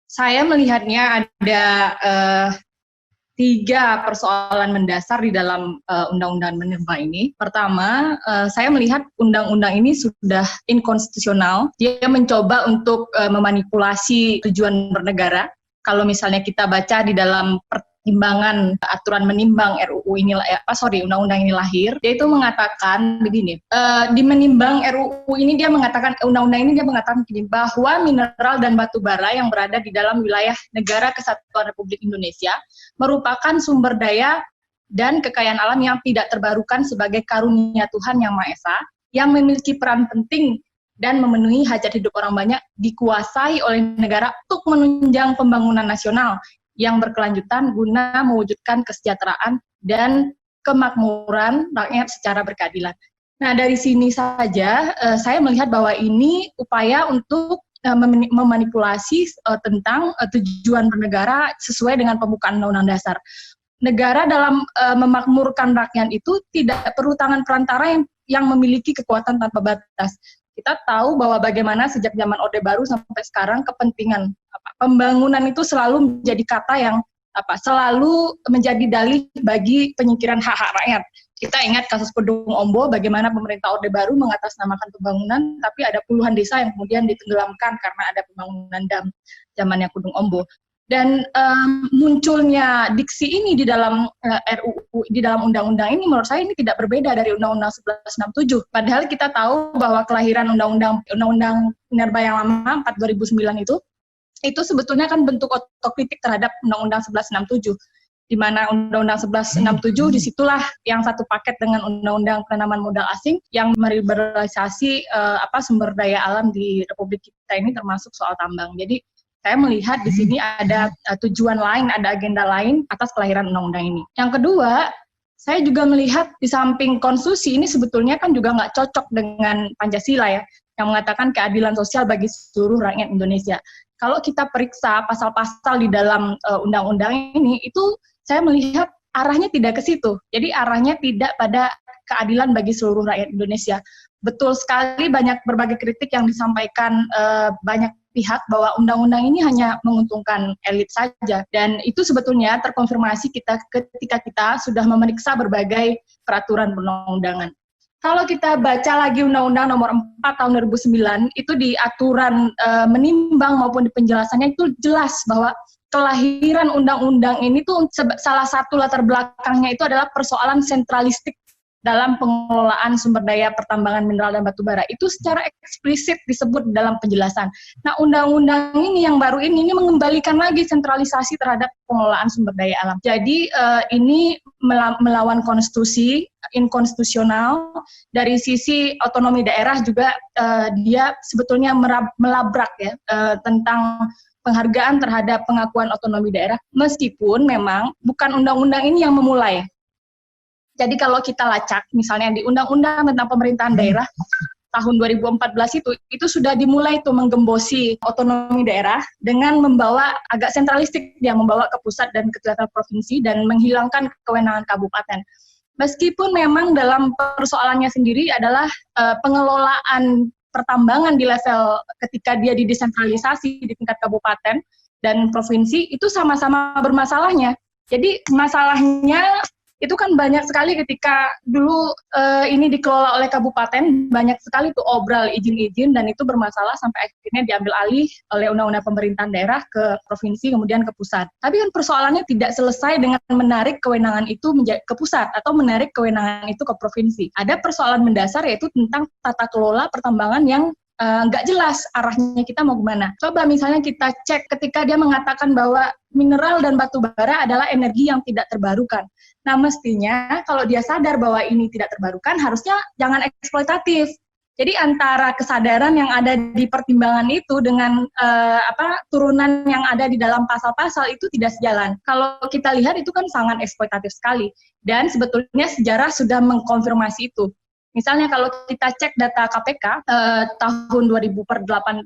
Saya melihatnya ada tiga persoalan mendasar di dalam undang-undang minerba ini. Pertama, saya melihat undang-undang ini sudah inkonstitusional. Dia mencoba untuk memanipulasi tujuan bernegara. Kalau misalnya kita baca di dalam pertimbangan aturan menimbang undang-undang ini lahir, dia itu mengatakan begini, di menimbang RUU ini dia mengatakan, undang-undang ini dia mengatakan begini, bahwa mineral dan batu bara yang berada di dalam wilayah negara kesatuan Republik Indonesia merupakan sumber daya dan kekayaan alam yang tidak terbarukan sebagai karunia Tuhan Yang Maha Esa, yang memiliki peran penting dan memenuhi hajat hidup orang banyak, dikuasai oleh negara untuk menunjang pembangunan nasional yang berkelanjutan guna mewujudkan kesejahteraan dan kemakmuran rakyat secara berkeadilan. Nah, dari sini saja saya melihat bahwa ini upaya untuk memanipulasi tentang tujuan bernegara sesuai dengan pembukaan Undang-Undang Dasar. Negara dalam memakmurkan rakyat itu tidak perlu tangan perantara yang memiliki kekuatan tanpa batas. Kita tahu bahwa bagaimana sejak zaman Orde Baru sampai sekarang kepentingan pembangunan itu selalu menjadi kata yang selalu menjadi dalih bagi penyingkiran hak-hak rakyat. Kita ingat kasus Kedung Ombo, bagaimana pemerintah Orde Baru mengatasnamakan pembangunan, tapi ada puluhan desa yang kemudian ditenggelamkan karena ada pembangunan dam zamannya Kedung Ombo. Dan munculnya diksi ini di dalam RUU, di dalam undang-undang ini, menurut saya ini tidak berbeda dari Undang-Undang 1167. Padahal kita tahu bahwa kelahiran Undang-Undang Minerba yang lama 4 2009 itu sebetulnya kan bentuk otokritik terhadap Undang-Undang 1167. Di mana Undang-Undang 1167 disitulah yang satu paket dengan Undang-Undang Penanaman Modal Asing yang meliberalisasi sumber daya alam di Republik kita ini, termasuk soal tambang. Jadi saya melihat di sini ada tujuan lain, ada agenda lain atas kelahiran undang-undang ini. Yang kedua, saya juga melihat di samping konstitusi ini sebetulnya kan juga nggak cocok dengan Pancasila ya, yang mengatakan keadilan sosial bagi seluruh rakyat Indonesia. Kalau kita periksa pasal-pasal di dalam undang-undang ini, itu saya melihat arahnya tidak ke situ. Jadi arahnya tidak pada keadilan bagi seluruh rakyat Indonesia. Betul sekali banyak berbagai kritik yang disampaikan banyak pihak bahwa undang-undang ini hanya menguntungkan elit saja, dan itu sebetulnya terkonfirmasi ketika kita sudah memeriksa berbagai peraturan perundang-undangan. Kalau kita baca lagi Undang-Undang Nomor 4 Tahun 2009, itu di aturan menimbang maupun di penjelasannya itu jelas bahwa kelahiran undang-undang ini tuh salah satu latar belakangnya itu adalah persoalan sentralistik dalam pengelolaan sumber daya pertambangan mineral dan batu bara. Itu secara eksplisit disebut dalam penjelasan. Nah, undang-undang ini yang baru ini mengembalikan lagi sentralisasi terhadap pengelolaan sumber daya alam. Jadi ini melawan konstitusi, inkonstitusional. Dari sisi otonomi daerah juga dia sebetulnya melabrak ya tentang penghargaan terhadap pengakuan otonomi daerah, meskipun memang bukan undang-undang ini yang memulai. Jadi kalau kita lacak, misalnya di Undang-Undang tentang Pemerintahan Daerah tahun 2014 itu sudah dimulai tuh menggembosi otonomi daerah dengan membawa agak sentralistik, dia membawa ke pusat dan ke tingkat provinsi dan menghilangkan kewenangan kabupaten. Meskipun memang dalam persoalannya sendiri adalah pengelolaan pertambangan di level ketika dia didesentralisasi di tingkat kabupaten dan provinsi itu sama-sama bermasalahnya. Jadi masalahnya itu kan banyak sekali ketika dulu ini dikelola oleh kabupaten, banyak sekali tuh obral izin-izin dan itu bermasalah sampai akhirnya diambil alih oleh Undang-Undang Pemerintahan Daerah ke provinsi kemudian ke pusat. Tapi kan persoalannya tidak selesai dengan menarik kewenangan itu ke pusat atau menarik kewenangan itu ke provinsi. Ada persoalan mendasar yaitu tentang tata kelola pertambangan yang nggak jelas arahnya kita mau kemana. Coba misalnya kita cek ketika dia mengatakan bahwa mineral dan batu bara adalah energi yang tidak terbarukan. Nah, mestinya kalau dia sadar bahwa ini tidak terbarukan, harusnya jangan eksploitatif. Jadi antara kesadaran yang ada di pertimbangan itu dengan turunan yang ada di dalam pasal-pasal itu tidak sejalan. Kalau kita lihat itu kan sangat eksploitatif sekali. Dan sebetulnya sejarah sudah mengkonfirmasi itu. Misalnya kalau kita cek data KPK tahun 2018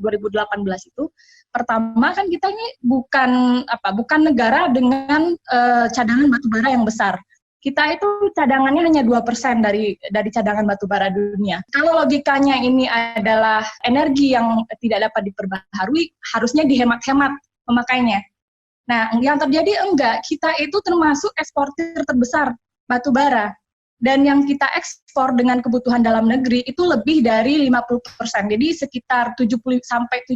itu, pertama kan kita ini bukan negara dengan cadangan batubara yang besar. Kita itu cadangannya hanya 2% dari cadangan batubara dunia. Kalau logikanya ini adalah energi yang tidak dapat diperbaharui, harusnya dihemat-hemat memakainya. Nah, yang terjadi enggak, kita itu termasuk eksportir terbesar batu bara. Dan yang kita ekspor dengan kebutuhan dalam negeri itu lebih dari 50%. Jadi sekitar 70 sampai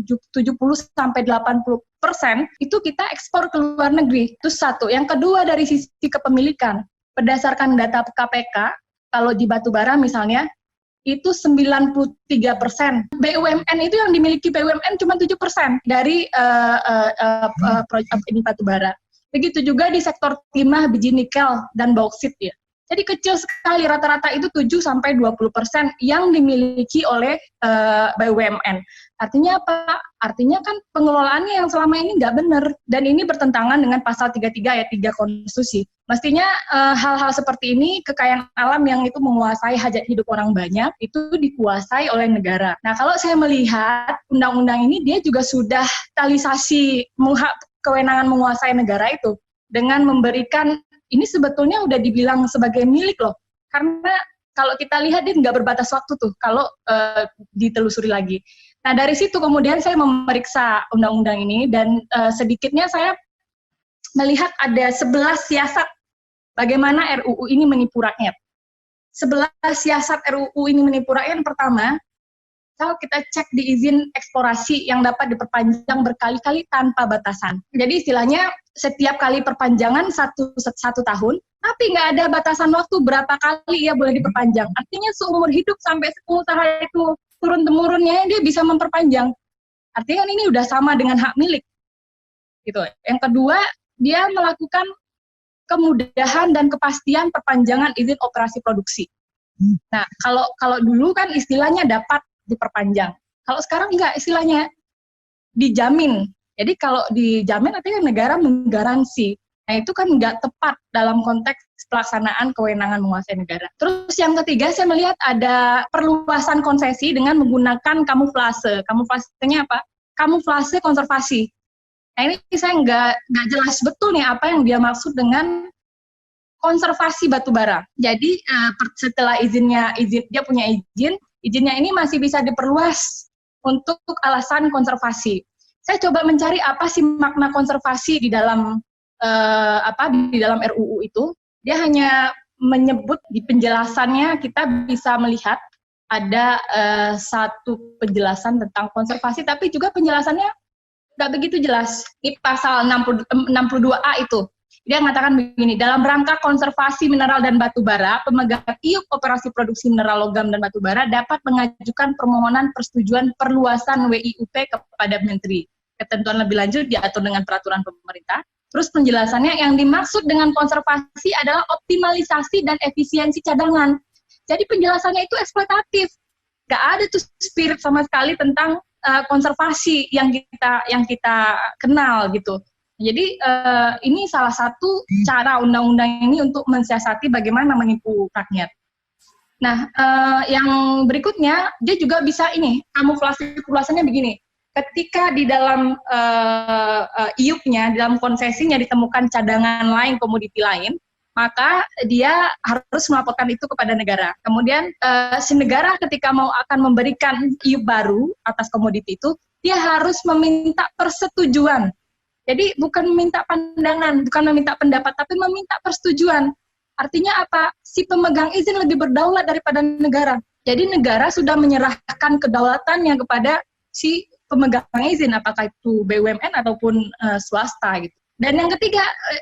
80% itu kita ekspor ke luar negeri. Itu satu. Yang kedua dari sisi kepemilikan. Berdasarkan data KPK, kalau di batu bara misalnya, itu 93%. BUMN itu yang dimiliki BUMN cuma 7% dari ini batu bara. Begitu juga di sektor timah, biji nikel, dan bauksit ya. Jadi kecil sekali, rata-rata itu 7-20% yang dimiliki oleh BUMN. Artinya apa? Artinya kan pengelolaannya yang selama ini nggak benar. Dan ini bertentangan dengan pasal 33 ayat 3 konstitusi. Mestinya hal-hal seperti ini, kekayaan alam yang itu menguasai hajat hidup orang banyak, itu dikuasai oleh negara. Nah, kalau saya melihat undang-undang ini, dia juga sudah talisasi kewenangan menguasai negara itu dengan memberikan, ini sebetulnya udah dibilang sebagai milik loh. Karena kalau kita lihat dia nggak berbatas waktu tuh, kalau ditelusuri lagi. Nah, dari situ kemudian saya memeriksa undang-undang ini, dan sedikitnya saya melihat ada 11 siasat bagaimana RUU ini menipu rakyat. 11 siasat RUU ini menipu rakyat. Yang pertama, kalau kita cek di izin eksplorasi yang dapat diperpanjang berkali-kali tanpa batasan. Jadi istilahnya setiap kali perpanjangan satu tahun, tapi nggak ada batasan waktu berapa kali ya boleh diperpanjang. Artinya seumur hidup sampai pengusaha itu turun-temurunnya dia bisa memperpanjang. Artinya kan ini udah sama dengan hak milik. Gitu. Yang kedua, dia melakukan kemudahan dan kepastian perpanjangan izin operasi produksi. Nah, kalau dulu kan istilahnya dapat diperpanjang. Kalau sekarang enggak, istilahnya dijamin. Jadi kalau dijamin artinya negara menggaransi. Nah, itu kan enggak tepat dalam konteks pelaksanaan kewenangan menguasai negara. Terus yang ketiga, saya melihat ada perluasan konsesi dengan menggunakan kamuflase. Kamuflasenya apa? Kamuflase konservasi. Nah, ini saya nggak jelas betul nih apa yang dia maksud dengan konservasi batubara. Jadi setelah dia punya izinnya ini masih bisa diperluas untuk alasan konservasi. Saya coba mencari apa sih makna konservasi di dalam di dalam RUU itu. Dia hanya menyebut di penjelasannya kita bisa melihat ada satu penjelasan tentang konservasi, tapi juga penjelasannya nggak begitu jelas. Di pasal 62A itu, dia mengatakan begini, dalam rangka konservasi mineral dan batu bara, pemegang IUP operasi produksi mineral logam dan batu bara dapat mengajukan permohonan persetujuan perluasan WIUP kepada Menteri. Ketentuan lebih lanjut diatur dengan peraturan pemerintah. Terus penjelasannya, yang dimaksud dengan konservasi adalah optimalisasi dan efisiensi cadangan. Jadi penjelasannya itu eksploitatif. Nggak ada tuh spirit sama sekali tentang konservasi yang kita kenal gitu. Jadi ini salah satu cara undang-undang ini untuk mensiasati bagaimana menipu rakyat. Nah, yang berikutnya dia juga bisa ini kamuflasenya begini. Ketika di dalam IUP-nya, di dalam konsesinya ditemukan cadangan lain, komoditi lain, maka dia harus melaporkan itu kepada negara. Kemudian si negara ketika akan memberikan IUP baru atas komoditi itu, dia harus meminta persetujuan. Jadi bukan meminta pandangan, bukan meminta pendapat, tapi meminta persetujuan. Artinya apa? Si pemegang izin lebih berdaulat daripada negara. Jadi negara sudah menyerahkan kedaulatannya kepada si pemegang izin, apakah itu BUMN ataupun swasta gitu. Dan yang ketiga,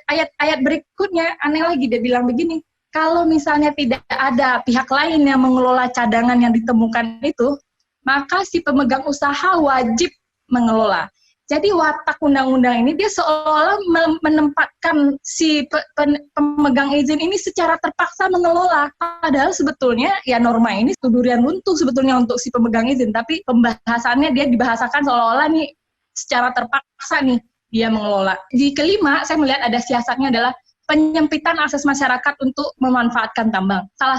ayat berikutnya aneh lagi, dia bilang begini, kalau misalnya tidak ada pihak lain yang mengelola cadangan yang ditemukan itu, maka si pemegang usaha wajib mengelola. Jadi watak undang-undang ini dia seolah menempatkan si pemegang izin ini secara terpaksa mengelola. Padahal sebetulnya ya norma ini durian runtuh sebetulnya untuk si pemegang izin, tapi pembahasannya dia dibahasakan seolah-olah nih secara terpaksa nih dia mengelola. Di kelima, saya melihat ada siasatnya adalah penyempitan akses masyarakat untuk memanfaatkan tambang. Salah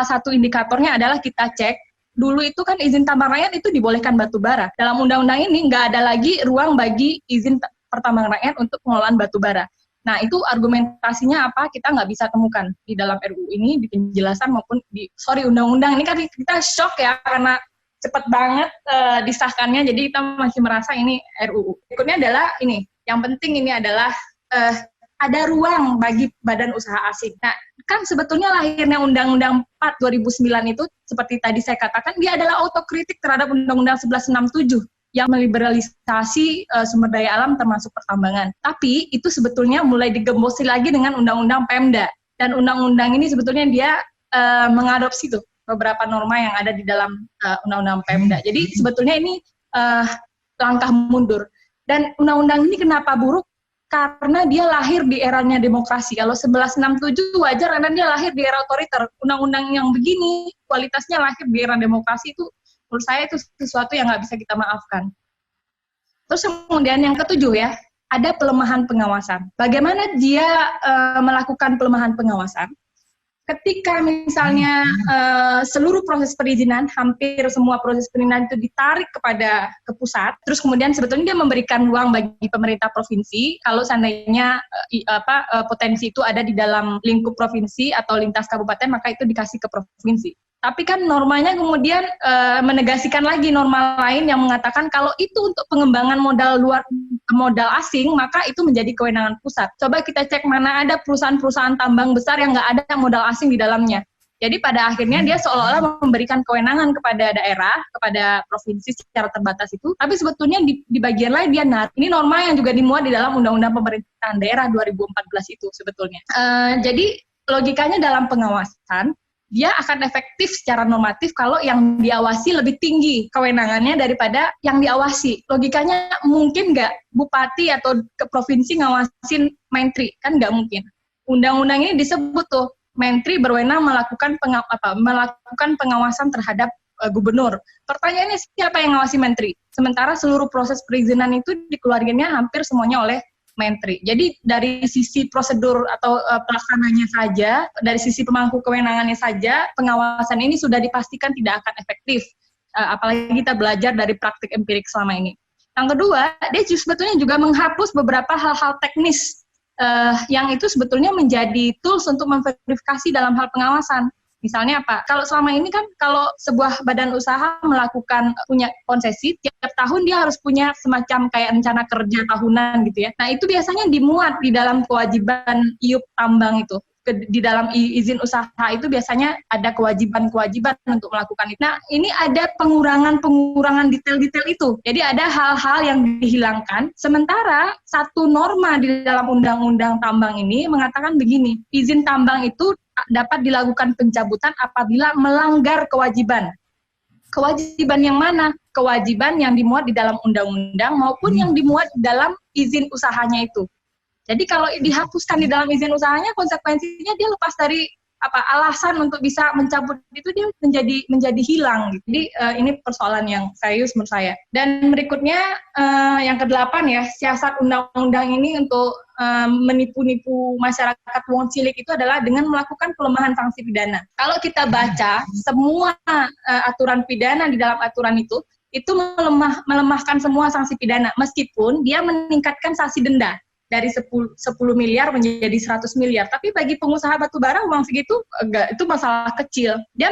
satu indikatornya adalah kita cek, dulu itu kan izin tambang rakyat itu dibolehkan batu bara. Dalam undang-undang ini nggak ada lagi ruang bagi izin pertambangan rakyat untuk pengelolaan batu bara. Nah, itu argumentasinya apa? Kita nggak bisa temukan di dalam RUU ini, di penjelasan maupun undang-undang. Ini kan kita shock ya, karena cepat banget disahkannya, jadi kita masih merasa ini RUU. Berikutnya adalah ini, Yang penting ini adalah ada ruang bagi badan usaha asing. Nah, kan sebetulnya lahirnya Undang-Undang 4 2009 itu seperti tadi saya katakan, dia adalah autokritik terhadap Undang-Undang 1167 yang meliberalisasi sumber daya alam termasuk pertambangan. Tapi itu sebetulnya mulai digembosi lagi dengan Undang-Undang Pemda. Dan undang-undang ini sebetulnya dia mengadopsi tuh beberapa norma yang ada di dalam Undang-Undang Pemda. Jadi sebetulnya ini langkah mundur. Dan undang-undang ini kenapa buruk? Karena dia lahir di eranya demokrasi. Kalau 1167 wajar karena dia lahir di era otoriter. Undang-undang yang begini kualitasnya lahir di era demokrasi itu menurut saya itu sesuatu yang nggak bisa kita maafkan. Terus kemudian yang ketujuh ya, ada pelemahan pengawasan. Bagaimana dia melakukan pelemahan pengawasan? Ketika misalnya seluruh proses perizinan, hampir semua proses perizinan itu ditarik ke pusat, terus kemudian sebetulnya dia memberikan ruang bagi pemerintah provinsi, kalau seandainya potensi itu ada di dalam lingkup provinsi atau lintas kabupaten, maka itu dikasih ke provinsi. Tapi kan normanya kemudian menegasikan lagi norma lain yang mengatakan kalau itu untuk pengembangan modal asing, maka itu menjadi kewenangan pusat. Coba kita cek mana ada perusahaan-perusahaan tambang besar yang nggak ada modal asing di dalamnya. Jadi pada akhirnya dia seolah-olah memberikan kewenangan kepada daerah, kepada provinsi secara terbatas itu, tapi sebetulnya di bagian lain dia narik. Ini norma yang juga dimuat di dalam Undang-Undang Pemerintahan Daerah 2014 itu sebetulnya. Jadi logikanya dalam pengawasan, dia akan efektif secara normatif kalau yang diawasi lebih tinggi kewenangannya daripada yang diawasi. Logikanya mungkin nggak bupati atau ke provinsi ngawasin menteri? Kan nggak mungkin. Undang-undang ini disebut tuh, menteri berwenang melakukan pengawasan terhadap gubernur. Pertanyaannya siapa yang ngawasi menteri? Sementara seluruh proses perizinan itu dikeluarkannya hampir semuanya oleh menteri. Jadi dari sisi prosedur atau pelaksananya saja, dari sisi pemangku kewenangannya saja, pengawasan ini sudah dipastikan tidak akan efektif. Apalagi kita belajar dari praktik empirik selama ini. Yang kedua, dia sebetulnya juga menghapus beberapa hal-hal teknis yang itu sebetulnya menjadi tools untuk memverifikasi dalam hal pengawasan. Misalnya apa? Kalau selama ini kan kalau sebuah badan usaha punya konsesi, tiap tahun dia harus punya semacam kayak rencana kerja tahunan gitu ya. Nah itu biasanya dimuat di dalam kewajiban IUP tambang itu. Di dalam izin usaha itu biasanya ada kewajiban-kewajiban untuk melakukan itu. Nah ini ada pengurangan detail-detail itu. Jadi ada hal-hal yang dihilangkan. Sementara satu norma di dalam undang-undang tambang ini mengatakan begini, izin tambang itu dapat dilakukan pencabutan apabila melanggar kewajiban. Kewajiban yang mana? Kewajiban yang dimuat di dalam undang-undang maupun yang dimuat di dalam izin usahanya itu. Jadi kalau dihapuskan di dalam izin usahanya, konsekuensinya dia lepas dari alasan untuk bisa mencabut itu, dia menjadi hilang. Jadi ini persoalan yang serius menurut saya. Dan berikutnya yang ke-8 ya, siasat undang-undang ini untuk menipu-nipu masyarakat wong cilik itu adalah dengan melakukan pelemahan sanksi pidana. Kalau kita baca semua aturan pidana di dalam aturan itu melemahkan semua sanksi pidana, meskipun dia meningkatkan sanksi denda dari 10 miliar menjadi 100 miliar. Tapi bagi pengusaha batubara uang segitu enggak, itu masalah kecil. Dia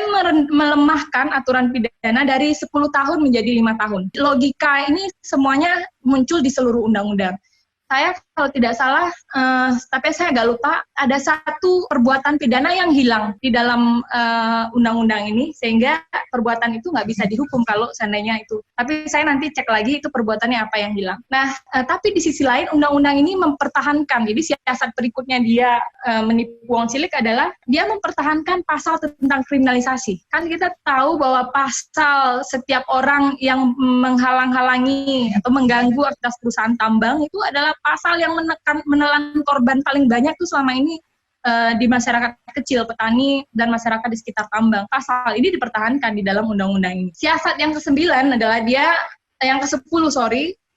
melemahkan aturan pidana dari 10 tahun menjadi 5 tahun. Logika ini semuanya muncul di seluruh undang-undang. Saya kalau tidak salah, tapi saya agak lupa, ada satu perbuatan pidana yang hilang di dalam undang-undang ini, sehingga perbuatan itu nggak bisa dihukum kalau seandainya itu. Tapi saya nanti cek lagi itu perbuatannya apa yang hilang. Nah, tapi di sisi lain undang-undang ini mempertahankan, jadi siasat berikutnya dia menipu wong cilik adalah dia mempertahankan pasal tentang kriminalisasi. Kan kita tahu bahwa pasal setiap orang yang menghalang-halangi atau mengganggu aktivitas perusahaan tambang itu adalah pasal yang menelan korban paling banyak tuh selama ini di masyarakat kecil, petani, dan masyarakat di sekitar tambang. Pasal ini dipertahankan di dalam undang-undang ini. Siasat yang ke-9 adalah yang ke-10,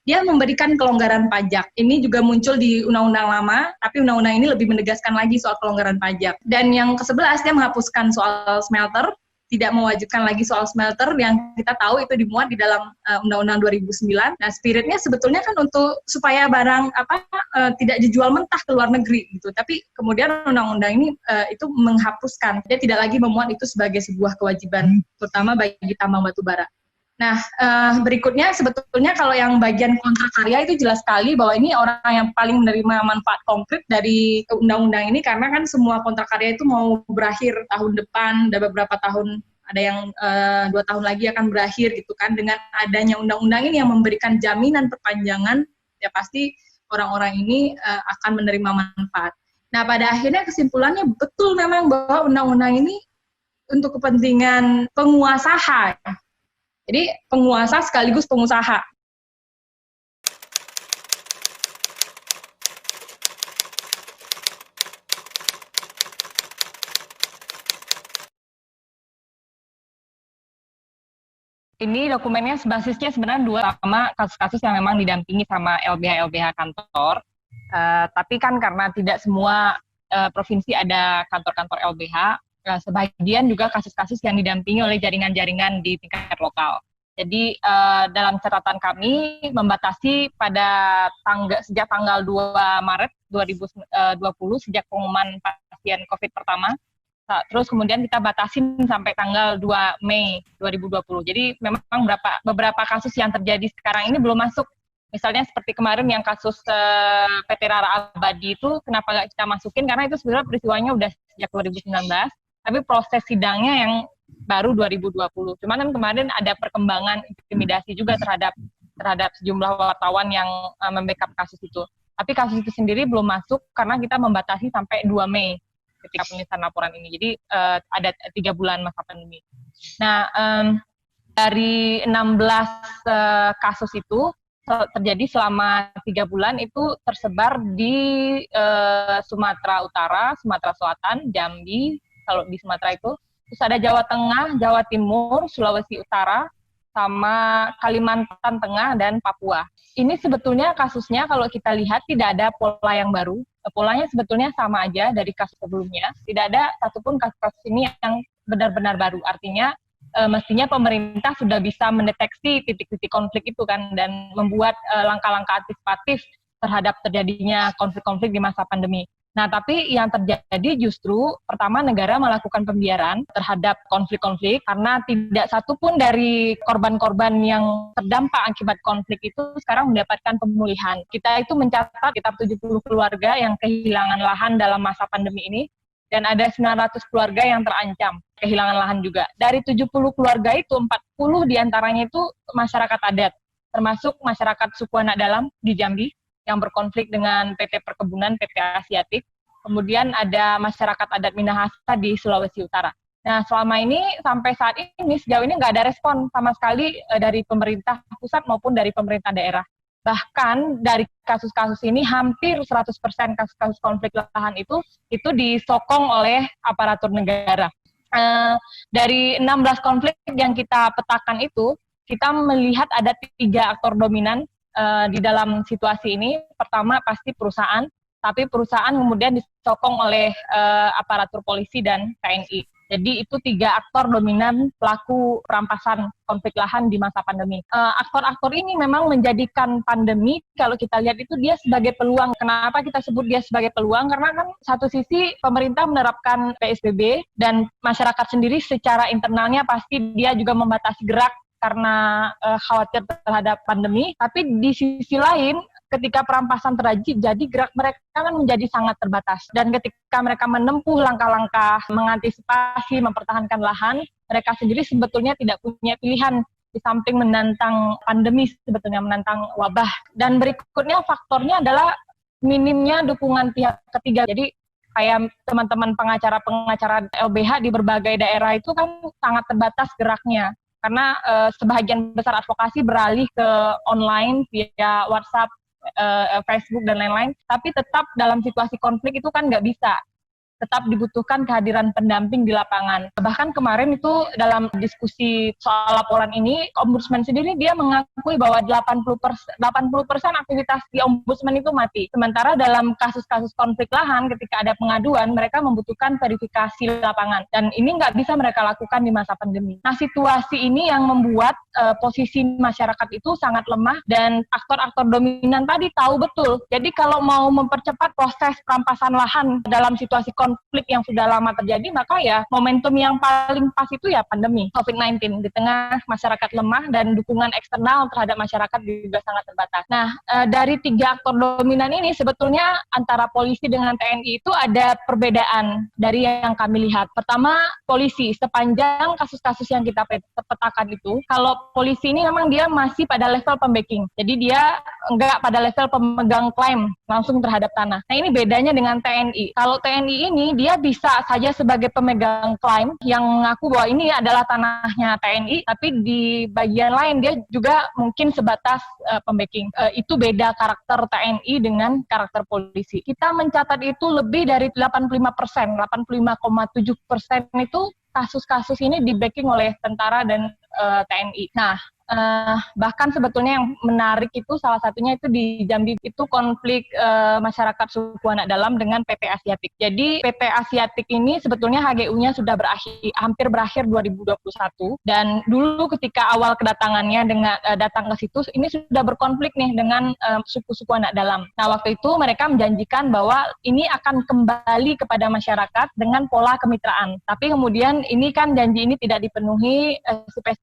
dia memberikan kelonggaran pajak. Ini juga muncul di undang-undang lama, tapi undang-undang ini lebih menegaskan lagi soal kelonggaran pajak. Dan yang ke-11, dia menghapuskan soal smelter, tidak mewajibkan lagi soal smelter yang kita tahu itu dimuat di dalam Undang-Undang 2009. Nah, spiritnya sebetulnya kan untuk supaya barang tidak dijual mentah ke luar negeri gitu. Tapi kemudian undang-undang ini itu menghapuskan. Dia tidak lagi memuat itu sebagai sebuah kewajiban, terutama bagi tambang batubara. Nah, berikutnya sebetulnya kalau yang bagian kontrak karya itu jelas sekali bahwa ini orang yang paling menerima manfaat konkret dari undang-undang ini, karena kan semua kontrak karya itu mau berakhir tahun depan, ada beberapa tahun, ada yang 2 tahun lagi akan berakhir gitu kan. Dengan adanya undang-undang ini yang memberikan jaminan perpanjangan, ya pasti orang-orang ini akan menerima manfaat. Nah, pada akhirnya kesimpulannya betul memang bahwa undang-undang ini untuk kepentingan penguasa. Jadi penguasa sekaligus pengusaha. Ini dokumennya basisnya sebenarnya dua, pertama kasus-kasus yang memang didampingi sama LBH kantor. Tapi kan karena tidak semua provinsi ada kantor-kantor LBH, sebagian juga kasus-kasus yang didampingi oleh jaringan-jaringan di tingkat lokal. Jadi dalam catatan kami membatasi pada sejak tanggal 2 Maret 2020 sejak pengumuman pasien COVID pertama, terus kemudian kita batasin sampai tanggal 2 Mei 2020. Jadi memang beberapa kasus yang terjadi sekarang ini belum masuk. Misalnya seperti kemarin yang kasus PT Rara Abadi itu kenapa nggak kita masukin, karena itu sebenarnya peristiwanya udah sejak 2019. Tapi proses sidangnya yang baru 2020. Cuman kan kemarin ada perkembangan intimidasi juga terhadap sejumlah wartawan yang membackup kasus itu. Tapi kasus itu sendiri belum masuk karena kita membatasi sampai 2 Mei ketika penulisan laporan ini. Jadi ada 3 bulan masa pandemi. Nah, dari 16 kasus itu terjadi selama 3 bulan itu tersebar di Sumatera Utara, Sumatera Selatan, Jambi, kalau di Sumatera itu, terus ada Jawa Tengah, Jawa Timur, Sulawesi Utara, sama Kalimantan Tengah, dan Papua. Ini sebetulnya kasusnya kalau kita lihat tidak ada pola yang baru, polanya sebetulnya sama aja dari kasus sebelumnya, tidak ada satupun kasus ini yang benar-benar baru, artinya mestinya pemerintah sudah bisa mendeteksi titik-titik konflik itu kan, dan membuat langkah-langkah antisipatif terhadap terjadinya konflik-konflik di masa pandemi. Nah, tapi yang terjadi justru pertama negara melakukan pembiaran terhadap konflik-konflik karena tidak satupun dari korban-korban yang terdampak akibat konflik itu sekarang mendapatkan pemulihan. Kita itu mencatat sekitar 70 keluarga yang kehilangan lahan dalam masa pandemi ini, dan ada 900 keluarga yang terancam kehilangan lahan juga. Dari 70 keluarga itu, 40 diantaranya itu masyarakat adat, termasuk masyarakat suku anak dalam di Jambi, yang berkonflik dengan PT Perkebunan, PT Asiatik. Kemudian ada masyarakat adat Minahasa di Sulawesi Utara. Nah, selama ini, sampai saat ini, sejauh ini nggak ada respon sama sekali dari pemerintah pusat maupun dari pemerintah daerah. Bahkan dari kasus-kasus ini, hampir 100% kasus-kasus konflik lahan itu disokong oleh aparatur negara. Dari 16 konflik yang kita petakan itu, kita melihat ada 3 aktor dominan di dalam situasi ini. Pertama pasti perusahaan, tapi perusahaan kemudian disokong oleh aparatur polisi dan TNI. Jadi itu 3 aktor dominan pelaku perampasan konflik lahan di masa pandemi. Aktor-aktor ini memang menjadikan pandemi, kalau kita lihat itu dia sebagai peluang. Kenapa kita sebut dia sebagai peluang? Karena kan satu sisi pemerintah menerapkan PSBB dan masyarakat sendiri secara internalnya pasti dia juga membatasi gerak karena khawatir terhadap pandemi, tapi di sisi lain ketika perampasan terjadi, jadi gerak mereka kan menjadi sangat terbatas. Dan ketika mereka menempuh langkah-langkah mengantisipasi, mempertahankan lahan, mereka sendiri sebetulnya tidak punya pilihan di samping menantang pandemi, sebetulnya menantang wabah. Dan berikutnya faktornya adalah minimnya dukungan pihak ketiga. Jadi kayak teman-teman pengacara-pengacara LBH di berbagai daerah itu kan sangat terbatas geraknya. Karena sebagian besar advokasi beralih ke online via WhatsApp, Facebook, dan lain-lain, tapi tetap dalam situasi konflik itu kan nggak bisa. Tetap dibutuhkan kehadiran pendamping di lapangan. Bahkan kemarin itu dalam diskusi soal laporan ini, Ombudsman sendiri dia mengakui bahwa 80% aktivitas di Ombudsman itu mati. Sementara dalam kasus-kasus konflik lahan, ketika ada pengaduan, mereka membutuhkan verifikasi lapangan. Dan ini nggak bisa mereka lakukan di masa pandemi. Nah, situasi ini yang membuat posisi masyarakat itu sangat lemah, dan aktor-aktor dominan tadi tahu betul. Jadi kalau mau mempercepat proses perampasan lahan dalam situasi konflik konflik yang sudah lama terjadi, maka ya momentum yang paling pas itu ya pandemi COVID-19 di tengah masyarakat lemah dan dukungan eksternal terhadap masyarakat juga sangat terbatas. Nah, dari 3 aktor dominan ini sebetulnya antara polisi dengan TNI itu ada perbedaan dari yang kami lihat. Pertama, polisi sepanjang kasus-kasus yang kita petakan itu, kalau polisi ini memang dia masih pada level pembacking. Jadi dia enggak pada level pemegang klaim langsung terhadap tanah. Nah, ini bedanya dengan TNI. Kalau TNI ini dia bisa saja sebagai pemegang klaim yang mengaku bahwa ini adalah tanahnya TNI, tapi di bagian lain dia juga mungkin sebatas pembacking. Itu beda karakter TNI dengan karakter polisi. Kita mencatat itu lebih dari 85%, 85,7% itu kasus-kasus ini di-backing oleh tentara dan TNI. Nah, bahkan sebetulnya yang menarik itu salah satunya itu di Jambi itu konflik masyarakat suku anak dalam dengan PT Asiatik. Jadi PT Asiatik ini sebetulnya HGU-nya sudah hampir berakhir 2021 dan dulu ketika awal kedatangannya dengan datang ke situ ini sudah berkonflik nih dengan suku-suku anak dalam. Nah, waktu itu mereka menjanjikan bahwa ini akan kembali kepada masyarakat dengan pola kemitraan. Tapi kemudian ini kan janji ini tidak dipenuhi,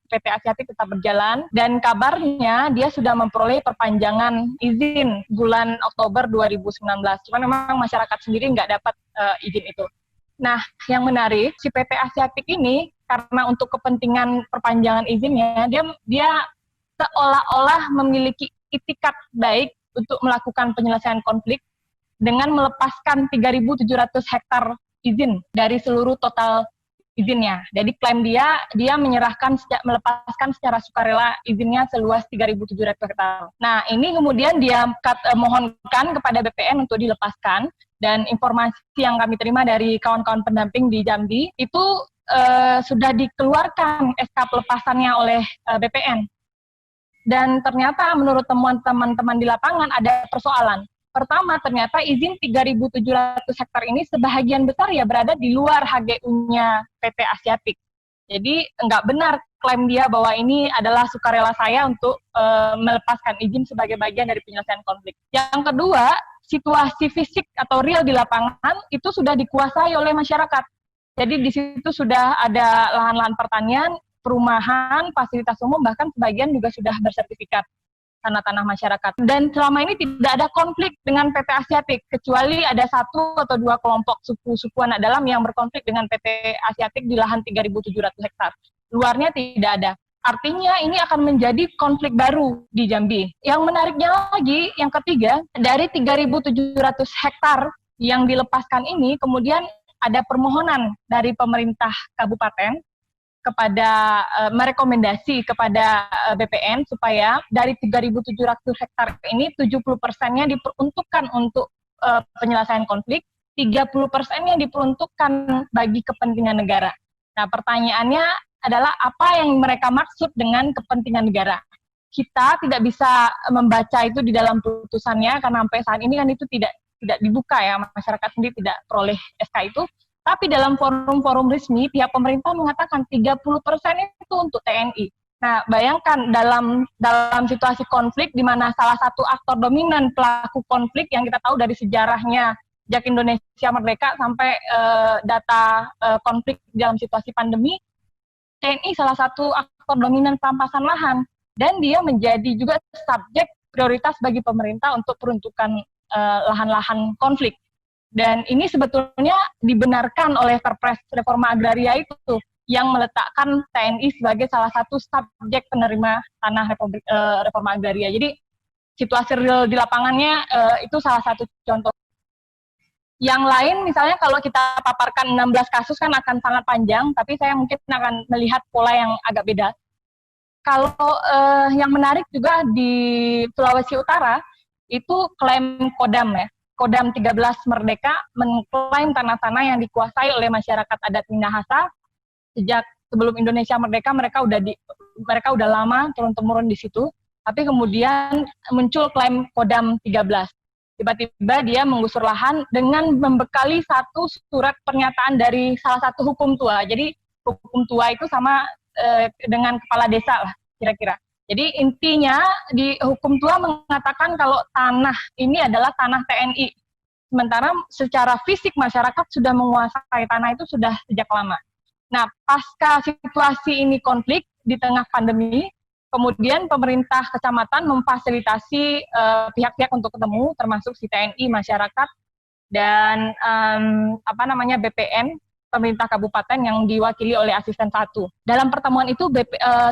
PT Asiatik tetap berjalan. Dan kabarnya dia sudah memperoleh perpanjangan izin bulan Oktober 2019. Cuman memang masyarakat sendiri nggak dapat izin itu. Nah, yang menarik, si PT Asiatik ini karena untuk kepentingan perpanjangan izinnya, dia seolah-olah memiliki itikat baik untuk melakukan penyelesaian konflik dengan melepaskan 3.700 hektar izin dari seluruh total izinnya. Jadi klaim dia melepaskan secara sukarela izinnya seluas 3.700 hektar. Nah, ini kemudian dia mohonkan kepada BPN untuk dilepaskan, dan informasi yang kami terima dari kawan-kawan pendamping di Jambi itu sudah dikeluarkan SK pelepasannya oleh BPN. Dan ternyata menurut temuan teman-teman di lapangan ada persoalan. Pertama, ternyata izin 3.700 hektar ini sebahagian besar ya berada di luar HGU-nya PT Asiatik. Jadi nggak benar klaim dia bahwa ini adalah sukarela saya untuk melepaskan izin sebagai bagian dari penyelesaian konflik. Yang kedua, situasi fisik atau real di lapangan itu sudah dikuasai oleh masyarakat. Jadi di situ sudah ada lahan-lahan pertanian, perumahan, fasilitas umum, bahkan sebagian juga sudah bersertifikat tanah-tanah masyarakat. Dan selama ini tidak ada konflik dengan PT Asiatik, kecuali ada 1 atau 2 kelompok suku anak dalam yang berkonflik dengan PT Asiatik di lahan 3.700 hektar. Luarnya tidak ada. Artinya ini akan menjadi konflik baru di Jambi. Yang menariknya lagi, yang ketiga, dari 3.700 hektar yang dilepaskan ini, kemudian ada permohonan dari pemerintah kabupaten kepada merekomendasi kepada BPN supaya dari 3.700 hektar ini 70%-nya diperuntukkan untuk penyelesaian konflik, 30%-nya diperuntukkan bagi kepentingan negara. Nah, pertanyaannya adalah apa yang mereka maksud dengan kepentingan negara? Kita tidak bisa membaca itu di dalam putusannya karena sampai saat ini kan itu tidak dibuka ya, masyarakat sendiri tidak peroleh SK itu. Tapi dalam forum-forum resmi, pihak pemerintah mengatakan 30% itu untuk TNI. Nah, bayangkan dalam situasi konflik di mana salah satu aktor dominan pelaku konflik yang kita tahu dari sejarahnya sejak Indonesia merdeka sampai data konflik dalam situasi pandemi, TNI salah satu aktor dominan perampasan lahan. Dan dia menjadi juga subjek prioritas bagi pemerintah untuk peruntukan lahan-lahan konflik. Dan ini sebetulnya dibenarkan oleh Perpres Reforma Agraria itu yang meletakkan TNI sebagai salah satu subjek penerima tanah reforma agraria. Jadi situasi real di lapangannya itu salah satu contoh. Yang lain misalnya kalau kita paparkan 16 kasus kan akan sangat panjang, tapi saya mungkin akan melihat pola yang agak beda. Kalau yang menarik juga di Sulawesi Utara itu klaim Kodam ya. Kodam 13 Merdeka mengklaim tanah-tanah yang dikuasai oleh masyarakat adat Minahasa sejak sebelum Indonesia merdeka. Mereka udah lama turun-temurun di situ, tapi kemudian muncul klaim Kodam 13. Tiba-tiba dia menggusur lahan dengan membekali satu surat pernyataan dari salah satu hukum tua. Jadi hukum tua itu sama dengan kepala desa lah kira-kira. Jadi intinya di hukum tua mengatakan kalau tanah ini adalah tanah TNI. Sementara secara fisik masyarakat sudah menguasai tanah itu sudah sejak lama. Nah, pasca situasi ini konflik di tengah pandemi, kemudian pemerintah kecamatan memfasilitasi pihak-pihak untuk ketemu, termasuk si TNI, masyarakat, dan BPN, pemerintah kabupaten yang diwakili oleh asisten 1. Dalam pertemuan itu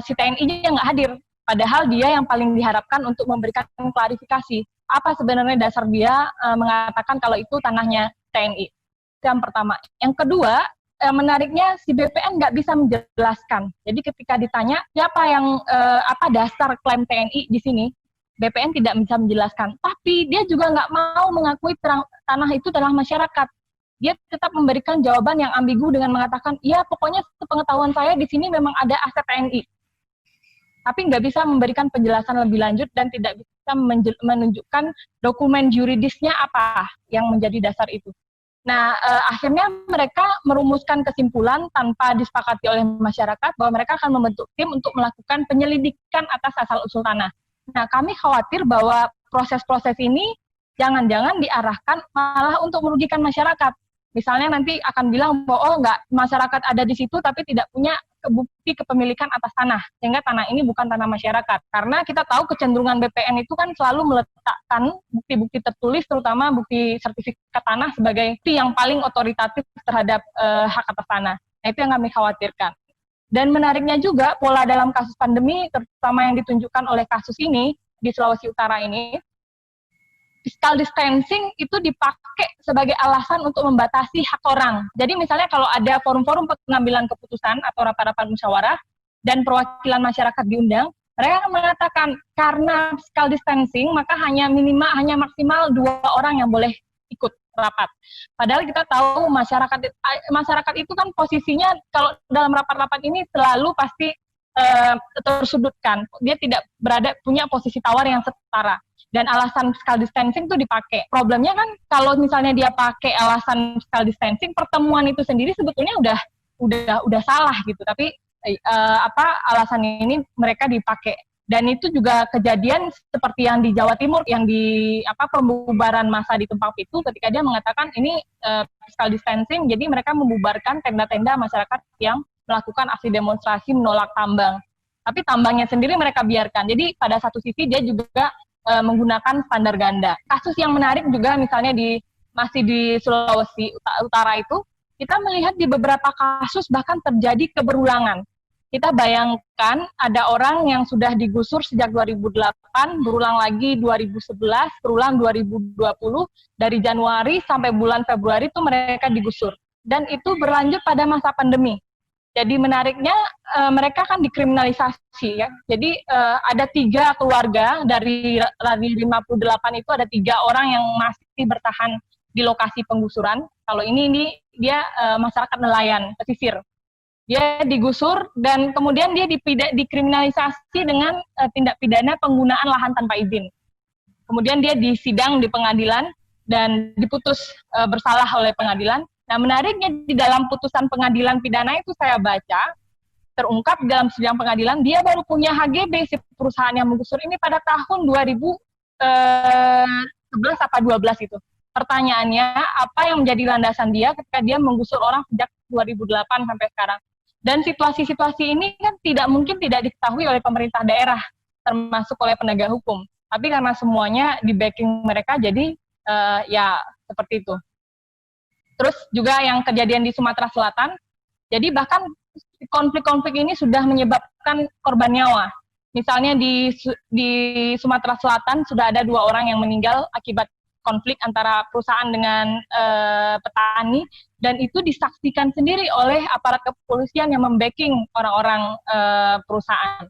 si TNI-nya nggak hadir, padahal dia yang paling diharapkan untuk memberikan klarifikasi apa sebenarnya dasar dia mengatakan kalau itu tanahnya TNI. Itu yang pertama. Yang kedua, menariknya si BPN nggak bisa menjelaskan. Jadi ketika ditanya siapa yang apa dasar klaim TNI di sini, BPN tidak bisa menjelaskan. Tapi dia juga nggak mau mengakui tanah itu adalah masyarakat. Dia tetap memberikan jawaban yang ambigu dengan mengatakan, ya pokoknya sepengetahuan saya di sini memang ada aset TNI. Tapi nggak bisa memberikan penjelasan lebih lanjut dan tidak bisa menunjukkan dokumen yuridisnya apa yang menjadi dasar itu. Nah, akhirnya mereka merumuskan kesimpulan tanpa disepakati oleh masyarakat bahwa mereka akan membentuk tim untuk melakukan penyelidikan atas asal-usul tanah. Nah, kami khawatir bahwa proses-proses ini jangan-jangan diarahkan malah untuk merugikan masyarakat. Misalnya nanti akan bilang bahwa masyarakat ada di situ tapi tidak punya bukti kepemilikan atas tanah, sehingga tanah ini bukan tanah masyarakat. Karena kita tahu kecenderungan BPN itu kan selalu meletakkan bukti-bukti tertulis, terutama bukti sertifikat tanah sebagai bukti yang paling otoritatif terhadap hak atas tanah. Nah, itu yang kami khawatirkan. Dan menariknya juga pola dalam kasus pandemi, terutama yang ditunjukkan oleh kasus ini di Sulawesi Utara ini, physical distancing itu dipakai sebagai alasan untuk membatasi hak orang. Jadi misalnya kalau ada forum-forum pengambilan keputusan atau rapat-rapat musyawarah dan perwakilan masyarakat diundang, mereka mengatakan karena physical distancing maka hanya maksimal 2 orang yang boleh ikut rapat. Padahal kita tahu masyarakat itu kan posisinya kalau dalam rapat-rapat ini selalu pasti tersudutkan. Dia tidak punya posisi tawar yang setara. Dan alasan physical distancing itu dipakai. Problemnya kan kalau misalnya dia pakai alasan physical distancing, pertemuan itu sendiri sebetulnya udah salah gitu. Tapi alasan ini mereka dipakai. Dan itu juga kejadian seperti yang di Jawa Timur, yang di pembubaran massa di Tempat itu, ketika dia mengatakan ini physical distancing, jadi mereka membubarkan tenda-tenda masyarakat yang melakukan aksi demonstrasi menolak tambang. Tapi tambangnya sendiri mereka biarkan. Jadi pada satu sisi dia juga menggunakan standar ganda. Kasus yang menarik juga misalnya masih di Sulawesi Utara itu, kita melihat di beberapa kasus bahkan terjadi keberulangan. Kita bayangkan ada orang yang sudah digusur sejak 2008, berulang lagi 2011, berulang 2020, dari Januari sampai bulan Februari itu mereka digusur. Dan itu berlanjut pada masa pandemi. Jadi menariknya mereka kan dikriminalisasi ya. Jadi ada 3 keluarga dari 58 itu ada 3 orang yang masih bertahan di lokasi penggusuran. Kalau ini dia masyarakat nelayan pesisir. Dia digusur dan kemudian dia dikriminalisasi dengan tindak pidana penggunaan lahan tanpa izin. Kemudian dia disidang di pengadilan dan diputus bersalah oleh pengadilan. Nah, menariknya di dalam putusan pengadilan pidana itu saya baca, terungkap dalam sidang pengadilan, dia baru punya HGB si perusahaan yang menggusur ini pada tahun 2011 apa 12 itu. Pertanyaannya, apa yang menjadi landasan dia ketika dia menggusur orang sejak 2008 sampai sekarang? Dan situasi-situasi ini kan tidak diketahui oleh pemerintah daerah, termasuk oleh penegak hukum. Tapi karena semuanya di backing mereka, jadi ya seperti itu. Terus juga yang kejadian di Sumatera Selatan, jadi bahkan konflik-konflik ini sudah menyebabkan korban nyawa. Misalnya di Sumatera Selatan sudah ada 2 orang yang meninggal akibat konflik antara perusahaan dengan petani, dan itu disaksikan sendiri oleh aparat kepolisian yang membacking orang-orang perusahaan.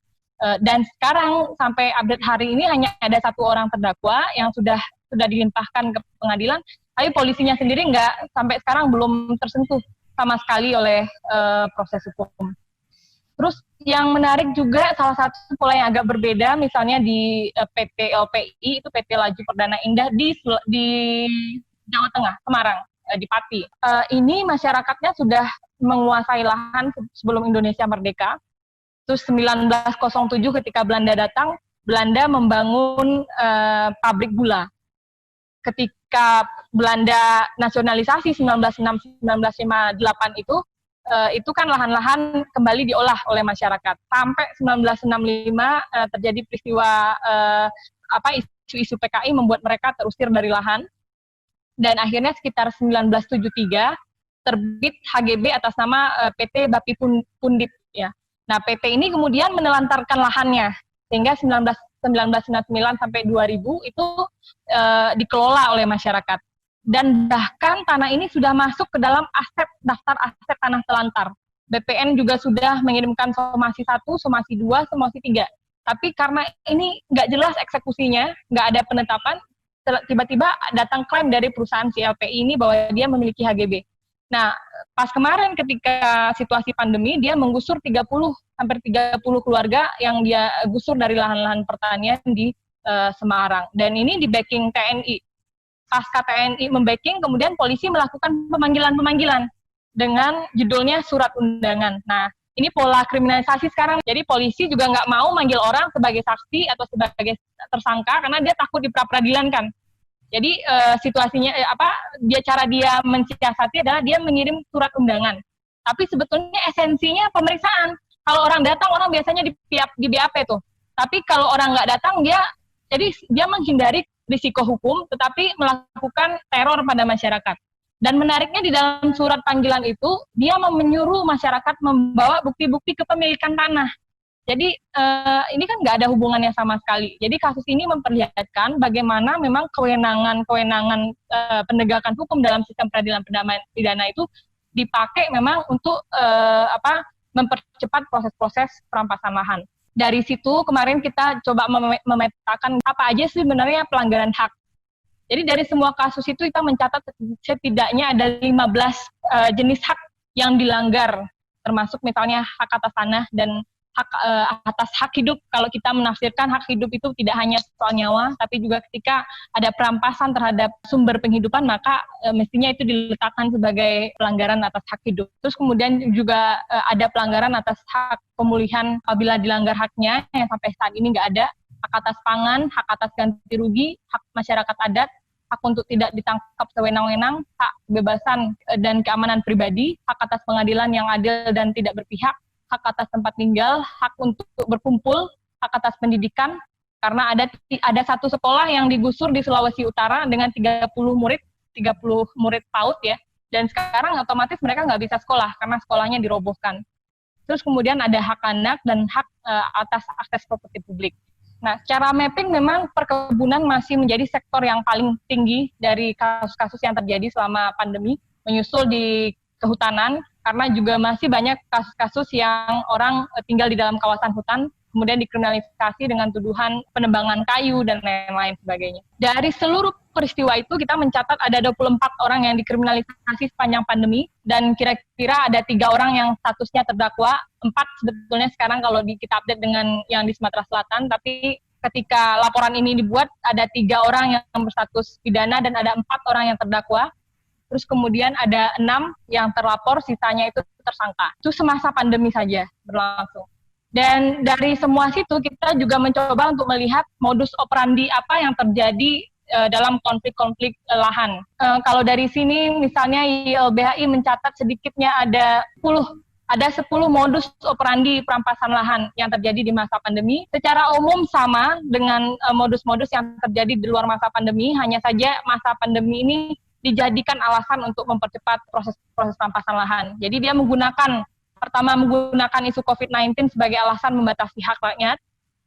Dan sekarang sampai update hari ini hanya ada 1 orang terdakwa yang sudah dilimpahkan ke pengadilan. Tapi polisinya sendiri sampai sekarang belum tersentuh sama sekali oleh proses hukum. Terus yang menarik juga salah satu pola yang agak berbeda, misalnya di PT LPI, itu PT Laju Perdana Indah di Jawa Tengah, Semarang, di Pati. Ini masyarakatnya sudah menguasai lahan sebelum Indonesia merdeka. Terus 1907 ketika Belanda datang, Belanda membangun pabrik gula. ketika Belanda nasionalisasi 1906-1958 itu kan lahan-lahan kembali diolah oleh masyarakat. Sampai 1965 terjadi peristiwa isu-isu PKI membuat mereka terusir dari lahan. Dan akhirnya sekitar 1973 terbit HGB atas nama PT Bapi Pundip ya. Nah, PT ini kemudian menelantarkan lahannya sehingga 1999 sampai 2000 itu dikelola oleh masyarakat. Dan bahkan tanah ini sudah masuk ke dalam daftar aset tanah telantar. BPN juga sudah mengirimkan somasi 1, somasi 2, somasi 3. Tapi karena ini nggak jelas eksekusinya, nggak ada penetapan, tiba-tiba datang klaim dari perusahaan CLPI ini bahwa dia memiliki HGB. Nah, pas kemarin ketika situasi pandemi, dia menggusur hampir 30 keluarga yang dia gusur dari lahan-lahan pertanian di Semarang. Dan ini di backing TNI. Pasca TNI membacking, kemudian polisi melakukan pemanggilan-pemanggilan dengan judulnya surat undangan. Nah, ini pola kriminalisasi sekarang. Jadi polisi juga nggak mau manggil orang sebagai saksi atau sebagai tersangka karena dia takut diperadilan kan. Jadi situasinya cara dia mensiasati adalah dia mengirim surat undangan. Tapi sebetulnya esensinya pemeriksaan. Kalau orang datang, orang biasanya di BAP tuh. Tapi kalau orang nggak datang, dia menghindari risiko hukum, tetapi melakukan teror pada masyarakat. Dan menariknya di dalam surat panggilan itu, dia menyuruh masyarakat membawa bukti-bukti kepemilikan tanah. Jadi ini kan nggak ada hubungannya sama sekali. Jadi kasus ini memperlihatkan bagaimana memang kewenangan penegakan hukum dalam sistem peradilan pidana itu dipakai memang untuk mempercepat proses-proses perampasan lahan. Dari situ kemarin kita coba memetakan apa aja sih sebenarnya pelanggaran hak. Jadi dari semua kasus itu kita mencatat setidaknya ada 15 jenis hak yang dilanggar, termasuk misalnya hak atas tanah dan hak atas hak hidup. Kalau kita menafsirkan hak hidup itu tidak hanya soal nyawa, tapi juga ketika ada perampasan terhadap sumber penghidupan, maka mestinya itu diletakkan sebagai pelanggaran atas hak hidup. Terus kemudian juga ada pelanggaran atas hak pemulihan apabila dilanggar haknya, yang sampai saat ini nggak ada. Hak atas pangan, hak atas ganti rugi, hak masyarakat adat, hak untuk tidak ditangkap sewenang-wenang, hak kebebasan dan keamanan pribadi, hak atas pengadilan yang adil dan tidak berpihak, hak atas tempat tinggal, hak untuk berkumpul, hak atas pendidikan, karena ada satu sekolah yang digusur di Sulawesi Utara dengan 30 murid PAUD ya, dan sekarang otomatis mereka nggak bisa sekolah karena sekolahnya dirobohkan. Terus kemudian ada hak anak dan hak atas akses properti publik. Nah, secara mapping memang perkebunan masih menjadi sektor yang paling tinggi dari kasus-kasus yang terjadi selama pandemi, menyusul di kehutanan, karena juga masih banyak kasus-kasus yang orang tinggal di dalam kawasan hutan, kemudian dikriminalisasi dengan tuduhan penebangan kayu dan lain-lain sebagainya. Dari seluruh peristiwa itu kita mencatat ada 24 orang yang dikriminalisasi sepanjang pandemi, dan kira-kira ada 3 orang yang statusnya terdakwa, 4 sebetulnya sekarang kalau kita update dengan yang di Sumatera Selatan, tapi ketika laporan ini dibuat ada 3 orang yang berstatus pidana dan ada 4 orang yang terdakwa. Terus kemudian ada 6 yang terlapor, sisanya itu tersangka. Itu semasa pandemi saja berlangsung. Dan dari semua situ kita juga mencoba untuk melihat modus operandi apa yang terjadi dalam konflik-konflik lahan. Kalau dari sini misalnya YLBHI mencatat sedikitnya ada 10 modus operandi perampasan lahan yang terjadi di masa pandemi. Secara umum sama dengan modus-modus yang terjadi di luar masa pandemi, hanya saja masa pandemi ini dijadikan alasan untuk mempercepat proses perampasan lahan. Jadi dia menggunakan isu COVID-19 sebagai alasan membatasi hak rakyat.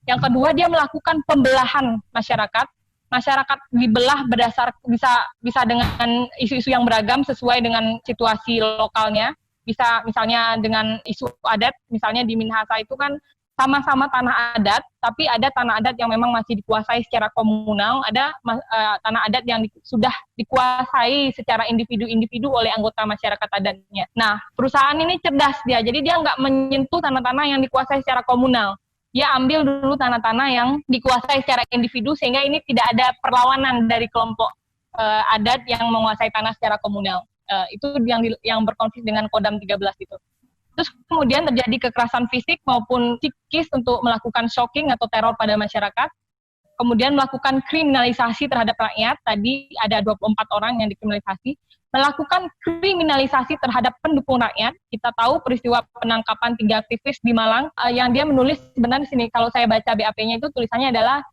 Yang kedua, dia melakukan pembelahan masyarakat. Masyarakat dibelah bisa dengan isu-isu yang beragam sesuai dengan situasi lokalnya. Bisa misalnya dengan isu adat, misalnya di Minahasa itu kan sama-sama tanah adat, tapi ada tanah adat yang memang masih dikuasai secara komunal, ada tanah adat yang sudah dikuasai secara individu-individu oleh anggota masyarakat adatnya. Nah, perusahaan ini cerdas dia, jadi dia nggak menyentuh tanah-tanah yang dikuasai secara komunal. Dia ambil dulu tanah-tanah yang dikuasai secara individu, sehingga ini tidak ada perlawanan dari kelompok adat yang menguasai tanah secara komunal. Itu yang berkonflik dengan Kodam 13 itu. Terus kemudian terjadi kekerasan fisik maupun psikis untuk melakukan shocking atau teror pada masyarakat. kemudian melakukan kriminalisasi terhadap rakyat, tadi ada 24 orang yang dikriminalisasi, melakukan kriminalisasi terhadap pendukung rakyat. Kita tahu peristiwa penangkapan 3 aktivis di Malang, yang dia menulis sebenarnya di sini, kalau saya baca BAP-nya itu tulisannya adalah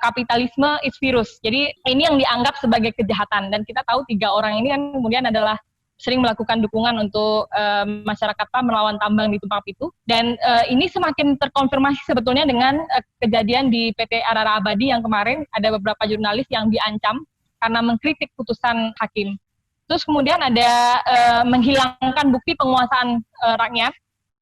kapitalisme is virus. Jadi ini yang dianggap sebagai kejahatan, dan kita tahu 3 orang ini kan kemudian adalah sering melakukan dukungan untuk masyarakat melawan tambang di Tumpang Pitu, dan ini semakin terkonfirmasi sebetulnya dengan kejadian di PT Arara Abadi yang kemarin ada beberapa jurnalis yang diancam karena mengkritik putusan hakim. Terus kemudian ada menghilangkan bukti penguasaan rakyat.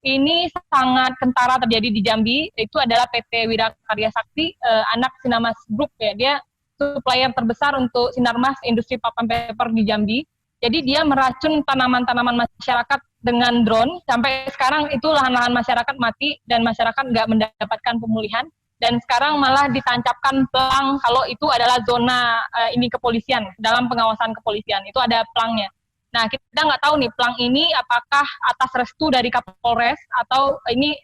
Ini sangat kentara terjadi di Jambi. Itu adalah PT Wirakarya Sakti, anak Sinarmas Group ya. Dia supplier terbesar untuk Sinarmas industri pulp and paper di Jambi. Jadi dia meracun tanaman-tanaman masyarakat dengan drone. Sampai sekarang itu lahan-lahan masyarakat mati dan masyarakat nggak mendapatkan pemulihan. Dan sekarang malah ditancapkan pelang kalau itu adalah zona ini kepolisian, dalam pengawasan kepolisian. Itu ada pelangnya. Nah, kita nggak tahu nih pelang ini apakah atas restu dari Kapolres atau ini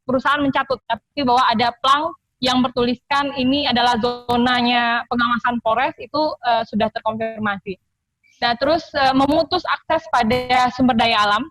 perusahaan mencatut, tapi bahwa ada pelang yang bertuliskan ini adalah zonanya pengawasan Polres itu sudah terkonfirmasi. Nah, terus memutus akses pada sumber daya alam,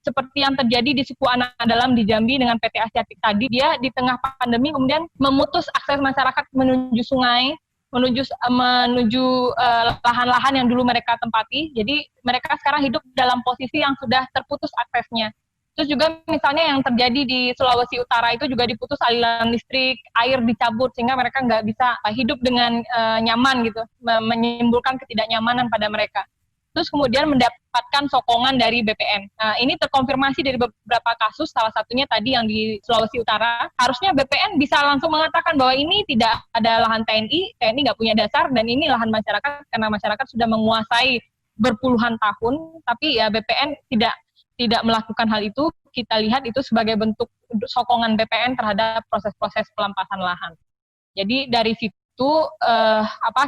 seperti yang terjadi di suku Anak Dalam di Jambi dengan PT Asiatik tadi, dia di tengah pandemi kemudian memutus akses masyarakat menuju sungai, menuju lahan-lahan yang dulu mereka tempati. Jadi mereka sekarang hidup dalam posisi yang sudah terputus aksesnya. Terus juga misalnya yang terjadi di Sulawesi Utara itu juga diputus aliran listrik, air dicabut sehingga mereka nggak bisa hidup dengan nyaman gitu, menimbulkan ketidaknyamanan pada mereka. Terus kemudian mendapatkan sokongan dari BPN. Nah, ini terkonfirmasi dari beberapa kasus, salah satunya tadi yang di Sulawesi Utara. Harusnya BPN bisa langsung mengatakan bahwa ini tidak ada lahan TNI nggak punya dasar, dan ini lahan masyarakat karena masyarakat sudah menguasai berpuluhan tahun, tapi ya BPN tidak melakukan hal itu. Kita lihat itu sebagai bentuk sokongan BPN terhadap proses-proses pelampasan lahan. Jadi dari situ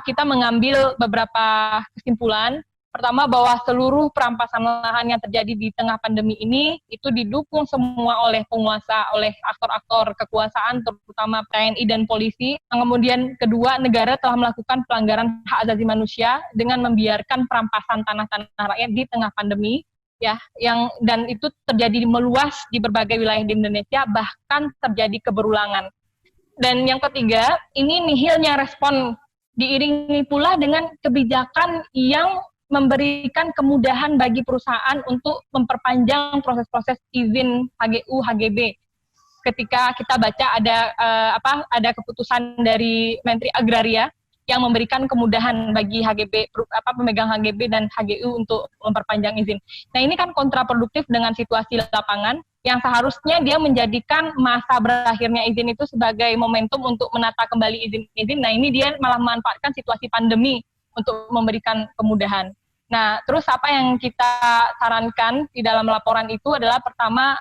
kita mengambil beberapa kesimpulan. Pertama, bahwa seluruh perampasan lahan yang terjadi di tengah pandemi ini itu didukung semua oleh penguasa, oleh aktor-aktor kekuasaan, terutama TNI dan polisi. Kemudian kedua, negara telah melakukan pelanggaran hak asasi manusia dengan membiarkan perampasan tanah-tanah rakyat di tengah pandemi, ya, dan itu terjadi meluas di berbagai wilayah di Indonesia, bahkan terjadi keberulangan. Dan yang ketiga, ini nihilnya respon diiringi pula dengan kebijakan yang memberikan kemudahan bagi perusahaan untuk memperpanjang proses-proses izin HGU, HGB. Ketika kita baca ada keputusan dari Menteri Agraria yang memberikan kemudahan bagi HGB, pemegang HGB dan HGU untuk memperpanjang izin. Nah, ini kan kontraproduktif dengan situasi lapangan yang seharusnya dia menjadikan masa berakhirnya izin itu sebagai momentum untuk menata kembali izin-izin. Nah, ini dia malah memanfaatkan situasi pandemi untuk memberikan kemudahan. Nah, terus apa yang kita sarankan di dalam laporan itu adalah pertama,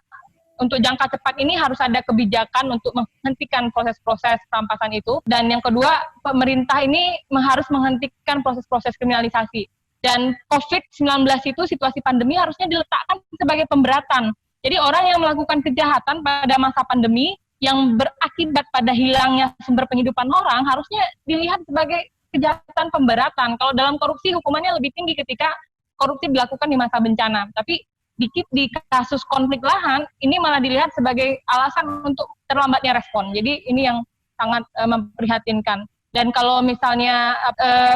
untuk jangka cepat ini harus ada kebijakan untuk menghentikan proses-proses perampasan itu. Dan yang kedua, pemerintah ini harus menghentikan proses-proses kriminalisasi. Dan COVID-19 itu, situasi pandemi harusnya diletakkan sebagai pemberatan. Jadi orang yang melakukan kejahatan pada masa pandemi yang berakibat pada hilangnya sumber penghidupan orang harusnya dilihat sebagai kejahatan pemberatan. Kalau dalam korupsi hukumannya lebih tinggi ketika korupsi dilakukan di masa bencana. Tapi di kasus konflik lahan ini malah dilihat sebagai alasan untuk terlambatnya respon. Jadi ini yang sangat memprihatinkan. Dan kalau misalnya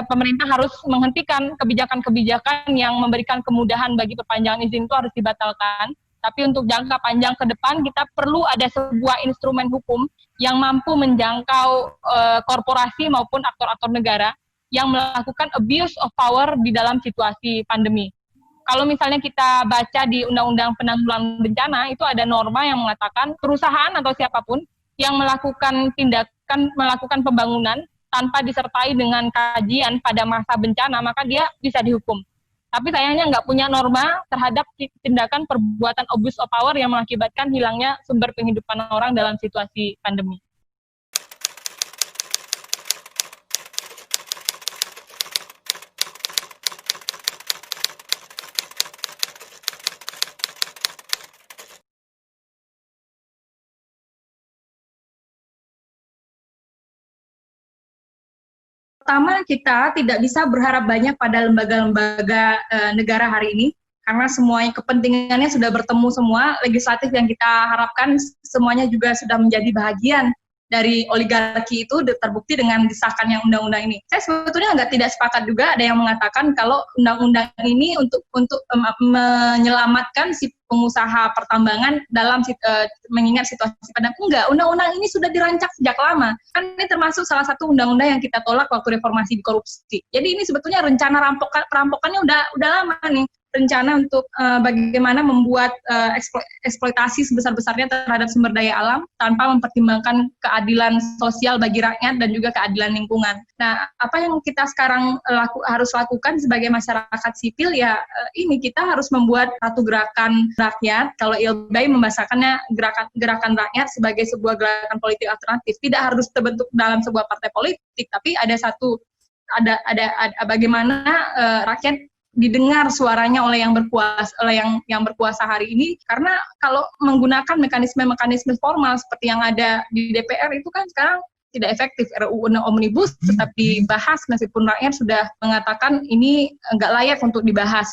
pemerintah harus menghentikan kebijakan-kebijakan yang memberikan kemudahan bagi perpanjangan izin itu harus dibatalkan. Tapi untuk jangka panjang ke depan kita perlu ada sebuah instrumen hukum yang mampu menjangkau korporasi maupun aktor-aktor negara yang melakukan abuse of power di dalam situasi pandemi. Kalau misalnya kita baca di Undang-Undang Penanggulangan Bencana, itu ada norma yang mengatakan perusahaan atau siapapun yang melakukan tindakan, melakukan pembangunan tanpa disertai dengan kajian pada masa bencana, maka dia bisa dihukum. Tapi sayangnya nggak punya norma terhadap tindakan perbuatan abuse of power yang mengakibatkan hilangnya sumber penghidupan orang dalam situasi pandemi. Pertama, kita tidak bisa berharap banyak pada lembaga-lembaga negara hari ini, karena semuanya kepentingannya sudah bertemu semua, legislatif yang kita harapkan semuanya juga sudah menjadi bahagian dari oligarki itu terbukti dengan disahkannya undang-undang ini. Saya sebetulnya tidak sepakat juga ada yang mengatakan kalau undang-undang ini untuk menyelamatkan si pengusaha pertambangan dalam mengingat situasi pandemi. Enggak, undang-undang ini sudah dirancang sejak lama. Kan ini termasuk salah satu undang-undang yang kita tolak waktu reformasi di korupsi. Jadi ini sebetulnya rencana perampokannya udah lama nih. Rencana untuk bagaimana membuat eksploitasi sebesar-besarnya terhadap sumber daya alam tanpa mempertimbangkan keadilan sosial bagi rakyat dan juga keadilan lingkungan. Nah, apa yang kita sekarang harus lakukan sebagai masyarakat sipil ya ini kita harus membuat satu gerakan rakyat. Kalau ILBAI membahasakannya gerakan rakyat sebagai sebuah gerakan politik alternatif, tidak harus terbentuk dalam sebuah partai politik, tapi ada bagaimana rakyat didengar suaranya oleh yang berkuasa hari ini, karena kalau menggunakan mekanisme formal seperti yang ada di DPR itu kan sekarang tidak efektif. RUU Omnibus tetap dibahas meskipun rakyat sudah mengatakan ini nggak layak untuk dibahas.